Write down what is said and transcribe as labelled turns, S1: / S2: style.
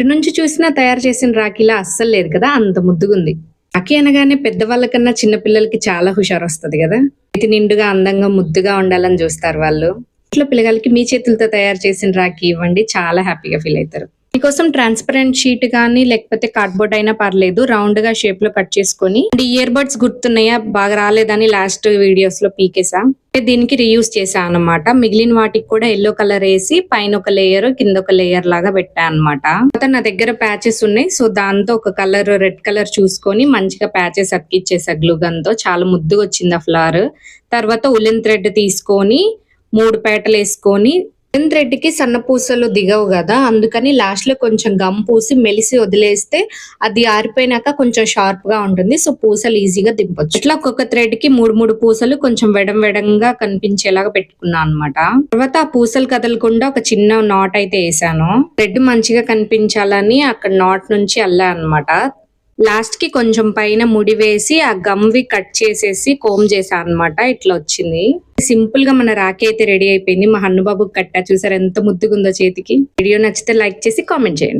S1: ఇటు నుంచి చూసినా తయారు చేసిన రాఖీలా అస్సలు లేదు కదా, అంత ముద్దుగుంది. రాఖీ అనగానే పెద్దవాళ్ళకన్నా చిన్న పిల్లలకి చాలా హుషారు వస్తుంది కదా. ఇది నిండుగా అందంగా ముద్దుగా ఉండాలని చూస్తారు వాళ్ళు. ఇంట్లో పిల్లలకి మీ చేతులతో తయారు చేసిన రాఖీ ఇవ్వండి, చాలా హ్యాపీగా ఫీల్ అవుతారు. మీకోసం ట్రాన్స్పరెంట్ షీట్ కానీ లేకపోతే కార్డ్బోర్డ్ అయినా పర్లేదు, రౌండ్ గా షేప్ లో కట్ చేసుకొని. ఇయర్ బడ్స్ గుర్తున్నాయా, బాగా రాలేదని లాస్ట్ వీడియోస్ లో పీకేసా. దీనికి రీయూజ్ చేసా అన్నమాట. మిగిలిన వాటికి కూడా ఎల్లో కలర్ వేసి పైన ఒక లేయర్ కింద ఒక లేయర్ లాగా పెట్టా అనమాట. నా దగ్గర ప్యాచెస్ ఉన్నాయి, సో దాంతో ఒక కలర్ రెడ్ కలర్ చూసుకొని మంచిగా ప్యాచెస్ అతికిచ్చేసా గ్లూ గన్ తో. చాలా ముద్దుగా వచ్చింది ఆ ఫ్లవర్. తర్వాత ఉలెన్ థ్రెడ్ తీసుకొని 3 పేటలు వేసుకొని, ఉలెన్ థ్రెడ్ కి సన్న పూసలు దిగవు కదా, అందుకని లాస్ట్ లో కొంచెం గమ్ పూసి మెలిసి వదిలేస్తే అది ఆరిపోయినాక కొంచెం షార్ప్ గా ఉంటుంది. సో పూసలు ఈజీగా దింపొచ్చు. ఇట్లా ఒక్కొక్క థ్రెడ్ కి 3 పూసలు కొంచెం వెడంగా కనిపించేలాగా పెట్టుకున్నాను అనమాట. తర్వాత ఆ పూసలు కదలకుండా ఒక చిన్న నాట్ అయితే వేసాను. థ్రెడ్ మంచిగా కనిపించాలని అక్కడ నాట్ నుంచి అల్లా అనమాట. లాస్ట్ కి కొంచెం పైన ముడి వేసి ఆ గమ్వి కట్ చేసేసి కోమ్ చేసా అనమాట. ఇట్లా వచ్చింది. సింపుల్ గా మన రాఖీ అయితే రెడీ అయిపోయింది. మా హన్నుబాబుకి కట్టా, చూసారు ఎంత ముద్దుగుందో చేతికి. వీడియో నచ్చితే లైక్ చేసి కామెంట్ చేయండి.